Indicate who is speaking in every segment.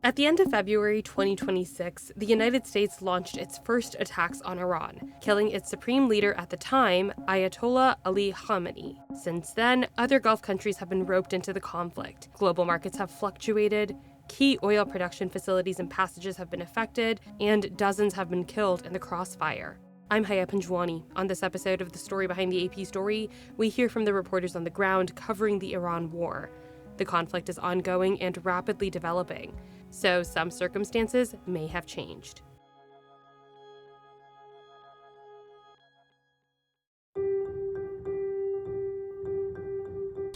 Speaker 1: At the end of February 2026, the United States launched its first attacks on Iran, killing its supreme leader at the time, Ayatollah Ali Khamenei. Since then, other Gulf countries have been roped into the conflict. Global markets have fluctuated, key oil production facilities and passages have been affected, and dozens have been killed in the crossfire. I'm Haya Panjwani. On this episode of The Story Behind the AP Story, we hear from the reporters on the ground covering the Iran war. The conflict is ongoing and rapidly developing, so some circumstances may have changed.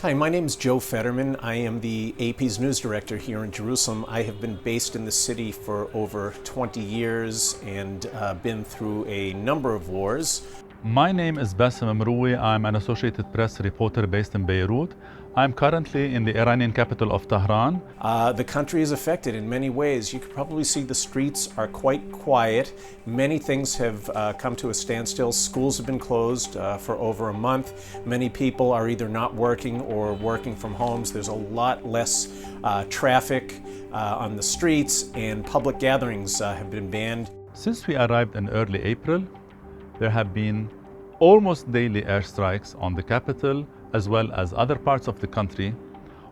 Speaker 2: Hi, my name is Joe Fetterman. I am the AP's news director here in Jerusalem. I have been based in the city for over 20 years and been through a number of wars.
Speaker 3: My name is Bassem Amroui. I'm an Associated Press reporter based in Beirut. I'm currently in the Iranian capital of Tehran.
Speaker 2: The country is affected in many ways. You can probably see the streets are quite quiet. Many things have come to a standstill. Schools have been closed for over a month. Many people are either not working or working from homes. There's a lot less traffic on the streets, and public gatherings have been banned.
Speaker 3: Since we arrived in early April, there have been almost daily airstrikes on the capital as well as other parts of the country,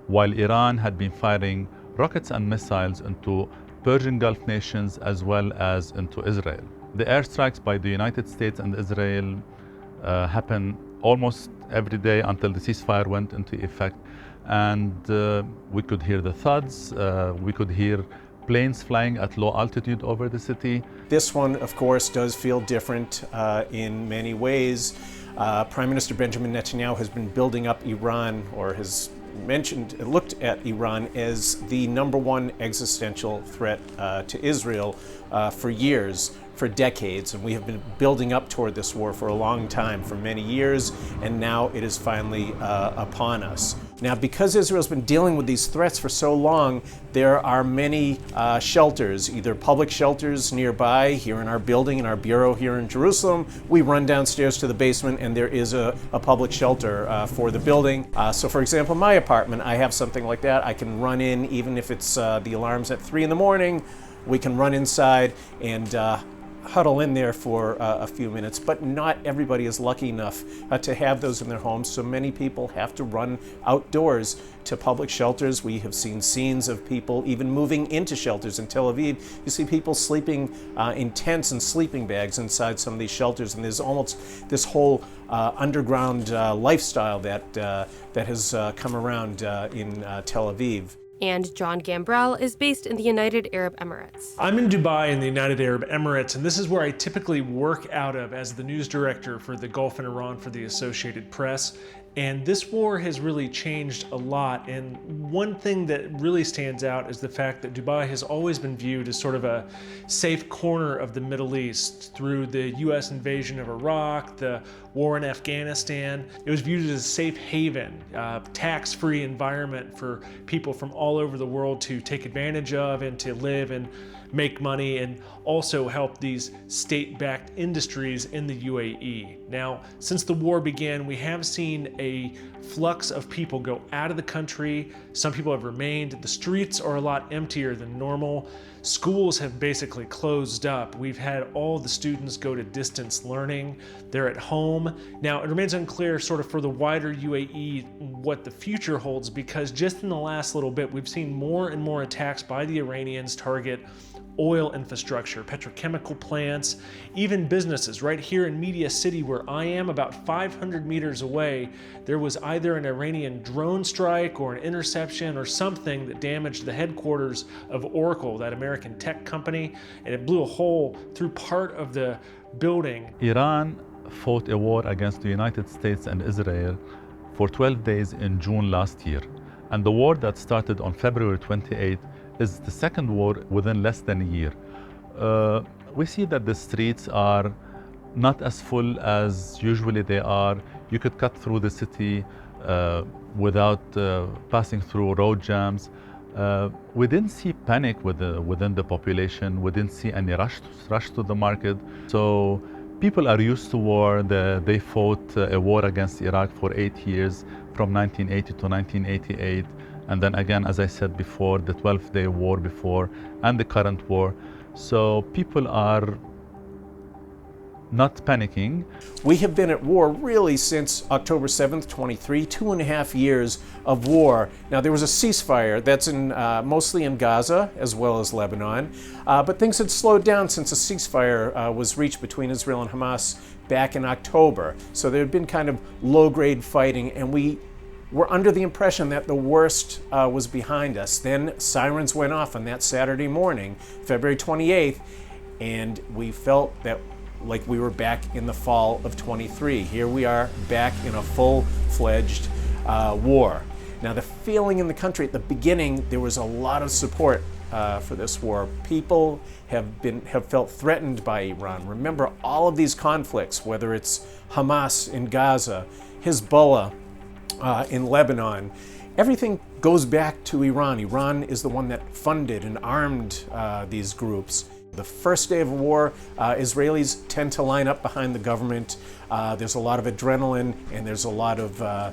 Speaker 3: while Iran had been firing rockets and missiles into Persian Gulf nations as well as into Israel. The airstrikes by the United States and Israel happen almost every day until the ceasefire went into effect, and we could hear the thuds, we could hear planes flying at low altitude over the city.
Speaker 2: This one, of course, does feel different in many ways. Prime Minister Benjamin Netanyahu has been building up Iran, or has looked at Iran as the number one existential threat to Israel for years, for decades, and we have been building up toward this war for a long time, for many years, and now it is finally upon us. Now, because Israel's been dealing with these threats for so long, there are many shelters, either public shelters nearby. Here in our building, in our bureau here in Jerusalem, we run downstairs to the basement and there is a public shelter for the building. So for example, my apartment, I have something like that. I can run in, even if it's the alarm's at 3 in the morning, we can run inside and huddle in there for a few minutes, but not everybody is lucky enough to have those in their homes, so many people have to run outdoors to public shelters. We have seen scenes of people even moving into shelters in Tel Aviv. You see people sleeping in tents and sleeping bags inside some of these shelters, and there's almost this whole underground lifestyle that has come around in Tel Aviv.
Speaker 1: And John Gambrell is based in the United Arab Emirates.
Speaker 4: I'm in Dubai in the United Arab Emirates, and this is where I typically work out of as the news director for the Gulf and Iran for the Associated Press. And this war has really changed a lot, and one thing that really stands out is the fact that Dubai has always been viewed as sort of a safe corner of the Middle East through the US invasion of Iraq, the war in Afghanistan. It was viewed as a safe haven, tax-free environment for people from all over the world to take advantage of and to live and make money, and also help these state-backed industries in the UAE. Now, since the war began, we have seen a flux of people go out of the country. Some people have remained. The streets are a lot emptier than normal. Schools have basically closed up. We've had all the students go to distance learning. They're at home. Now, it remains unclear sort of for the wider UAE what the future holds, because just in the last little bit, we've seen more and more attacks by the Iranians target oil infrastructure, petrochemical plants, even businesses. Right here in Media City, where I am, about 500 meters away, there was either an Iranian drone strike or an interception or something that damaged the headquarters of Oracle, that American tech company, and it blew a hole through part of the building.
Speaker 3: Iran fought a war against the United States and Israel for 12 days in June last year. And the war that started on February 28th is the second war within less than a year. We see that the streets are not as full as usually they are. You could cut through the city without passing through road jams. We didn't see panic within the population. We didn't see any rush to the market. So people are used to war. They fought a war against Iraq for 8 years, from 1980 to 1988. and then again, as I said before, the 12-day war before, and the current war. So people are not panicking.
Speaker 2: We have been at war really since October 7th, 23, 2.5 years of war. Now, there was a ceasefire that's mostly in Gaza as well as Lebanon, but things had slowed down since a ceasefire was reached between Israel and Hamas back in October. So there had been kind of low-grade fighting, and we were under the impression that the worst was behind us. Then sirens went off on that Saturday morning, February 28th, and we felt that like we were back in the fall of 23. Here we are back in a full-fledged war. Now, the feeling in the country at the beginning, there was a lot of support for this war. People have felt threatened by Iran. Remember all of these conflicts, whether it's Hamas in Gaza, Hezbollah in Lebanon, everything goes back to Iran. Iran is the one that funded and armed these groups. The first day of war, Israelis tend to line up behind the government. There's a lot of adrenaline and there's a lot of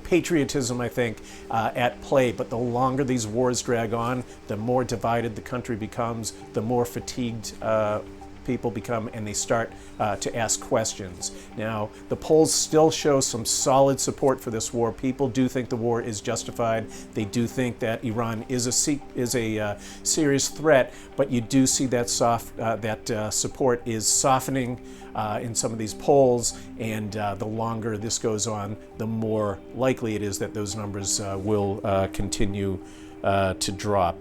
Speaker 2: patriotism, I think, at play. But the longer these wars drag on, the more divided the country becomes, the more fatigued people become, and they start to ask questions. Now, the polls still show some solid support for this war. People do think the war is justified. They do think that Iran is a serious threat, but you do see that support is softening in some of these polls, and the longer this goes on, the more likely it is that those numbers will continue to drop.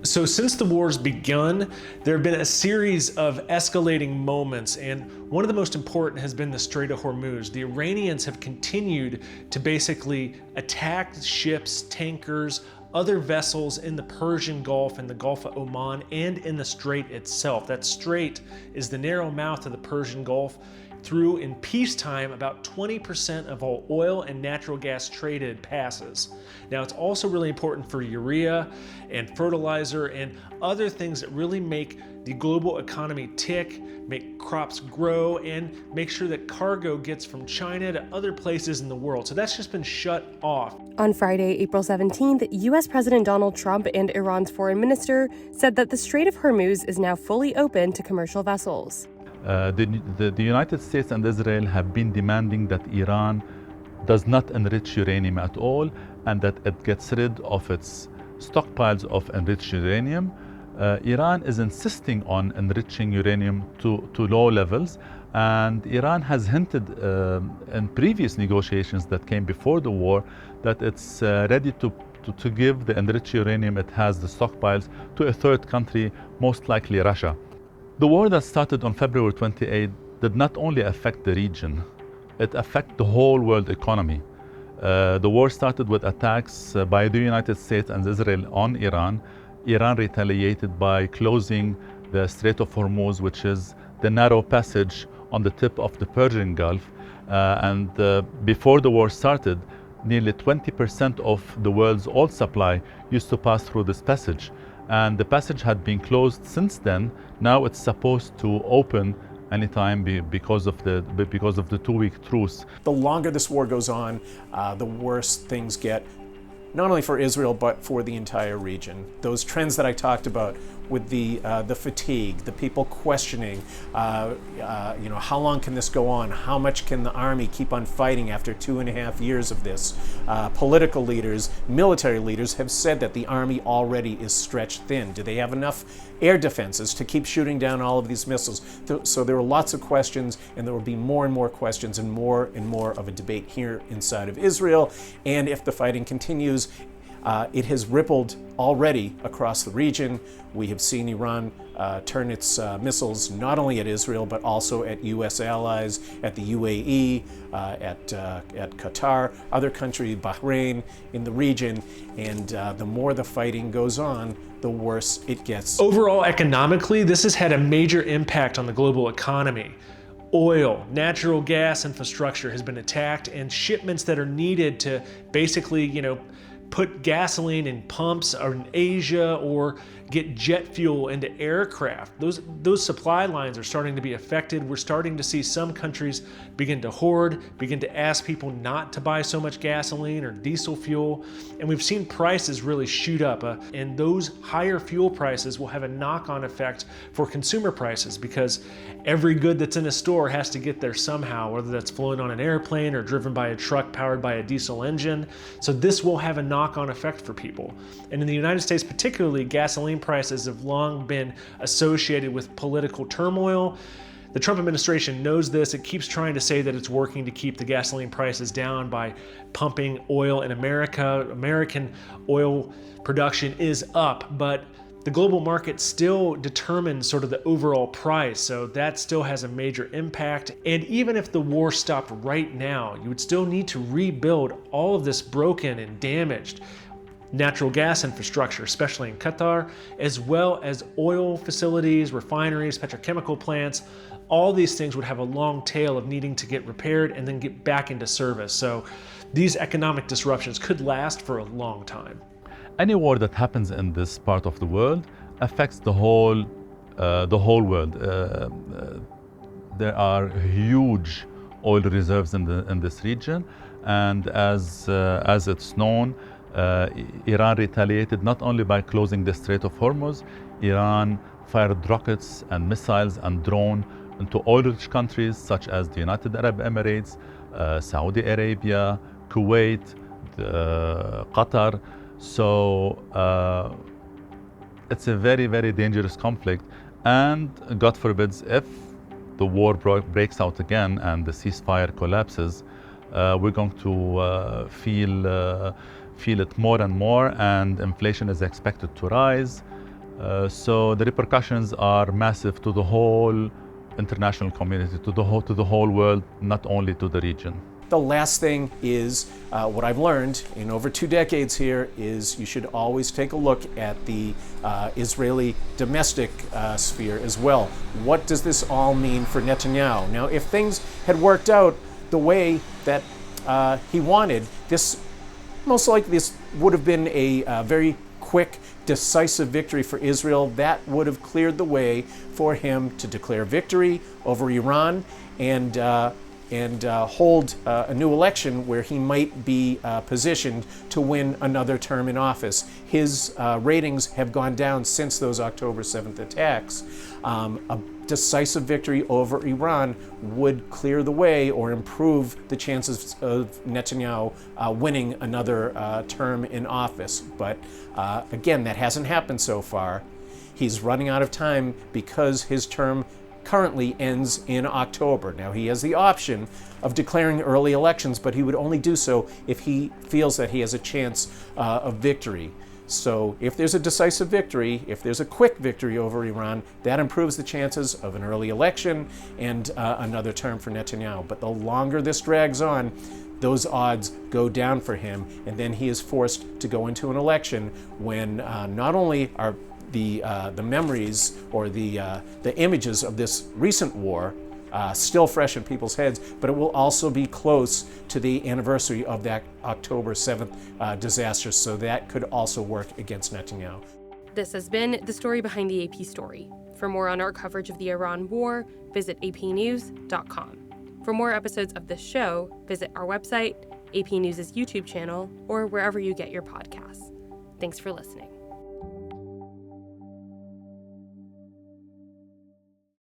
Speaker 4: So since the war's begun, there have been a series of escalating moments, and one of the most important has been the Strait of Hormuz. The Iranians have continued to basically attack ships, tankers, other vessels in the Persian Gulf and the Gulf of Oman and in the strait itself. That strait is the narrow mouth of the Persian Gulf. Through in peacetime, about 20% of all oil and natural gas traded passes. Now, it's also really important for urea and fertilizer and other things that really make the global economy tick, make crops grow, and make sure that cargo gets from China to other places in the world. So that's just been shut off.
Speaker 1: On Friday, April 17th, U.S. President Donald Trump and Iran's foreign minister said that the Strait of Hormuz is now fully open to commercial vessels.
Speaker 3: The United States and Israel have been demanding that Iran does not enrich uranium at all, and that it gets rid of its stockpiles of enriched uranium. Iran is insisting on enriching uranium to low levels, and Iran has hinted in previous negotiations that came before the war that it's ready to give the enriched uranium it has, the stockpiles, to a third country, most likely Russia. The war that started on February 28 did not only affect the region, it affected the whole world economy. The war started with attacks by the United States and Israel on Iran. Iran retaliated by closing the Strait of Hormuz, which is the narrow passage on the tip of the Persian Gulf. Before the war started, nearly 20% of the world's oil supply used to pass through this passage. And the passage had been closed since then. Now it's supposed to open anytime because of the 2-week truce.
Speaker 2: The longer this war goes on, the worse things get, not only for Israel, but for the entire region. Those trends that I talked about with the fatigue, the people questioning, how long can this go on? How much can the army keep on fighting after 2.5 years of this? Political leaders, military leaders have said that the army already is stretched thin. Do they have enough air defenses to keep shooting down all of these missiles? So there are lots of questions, and there will be more and more questions and more of a debate here inside of Israel. And if the fighting continues, it has rippled already across the region. We have seen Iran turn its missiles not only at Israel, but also at U.S. allies, at the UAE, at Qatar, other countries, Bahrain, in the region. And the more the fighting goes on, the worse it gets.
Speaker 4: Overall, economically, this has had a major impact on the global economy. Oil, natural gas infrastructure has been attacked, and shipments that are needed to basically, put gasoline in pumps or in Asia or get jet fuel into aircraft. Those supply lines are starting to be affected. We're starting to see some countries begin to hoard, begin to ask people not to buy so much gasoline or diesel fuel. And we've seen prices really shoot up. And those higher fuel prices will have a knock-on effect for consumer prices, because every good that's in a store has to get there somehow, whether that's flown on an airplane or driven by a truck powered by a diesel engine. So this will have a knock-on effect for people. And in the United States particularly, gasoline prices have long been associated with political turmoil. The Trump administration knows this. It keeps trying to say that it's working to keep the gasoline prices down by pumping oil in America. American oil production is up, but the global market still determines sort of the overall price, so that still has a major impact. And even if the war stopped right now, you would still need to rebuild all of this broken and damaged natural gas infrastructure, especially in Qatar, as well as oil facilities, refineries, petrochemical plants. All these things would have a long tail of needing to get repaired and then get back into service. So these economic disruptions could last for a long time.
Speaker 3: Any war that happens in this part of the world affects the whole world. There are huge oil reserves in this region, and as it's known, Iran retaliated not only by closing the Strait of Hormuz. Iran fired rockets and missiles and drones into oil-rich countries such as the United Arab Emirates, Saudi Arabia, Kuwait, Qatar. So it's a very, very dangerous conflict. And God forbids, if the war breaks out again and the ceasefire collapses, we're going to feel it more and more, and inflation is expected to rise. So the repercussions are massive to the whole international community, to the whole world, not only to the region.
Speaker 2: The last thing is, what I've learned in over 2 decades here is you should always take a look at the Israeli domestic sphere as well. What does this all mean for Netanyahu? Now, if things had worked out the way that he wanted, most likely this would have been a very quick, decisive victory for Israel. That would have cleared the way for him to declare victory over Iran and hold a new election where he might be positioned to win another term in office. His ratings have gone down since those October 7th attacks. A decisive victory over Iran would clear the way or improve the chances of Netanyahu winning another term in office. But again, that hasn't happened so far. He's running out of time because his term currently ends in October. Now, he has the option of declaring early elections, but he would only do so if he feels that he has a chance of victory. So if there's a decisive victory, if there's a quick victory over Iran, that improves the chances of an early election and another term for Netanyahu. But the longer this drags on, those odds go down for him, and then he is forced to go into an election when not only are the memories or the images of this recent war still fresh in people's heads, but it will also be close to the anniversary of that October 7th disaster, so that could also work against Netanyahu.
Speaker 1: This has been the story behind the AP story. For more on our coverage of the Iran war, visit apnews.com. For more episodes of this show, visit our website, AP News' YouTube channel, or wherever you get your podcasts. Thanks for listening.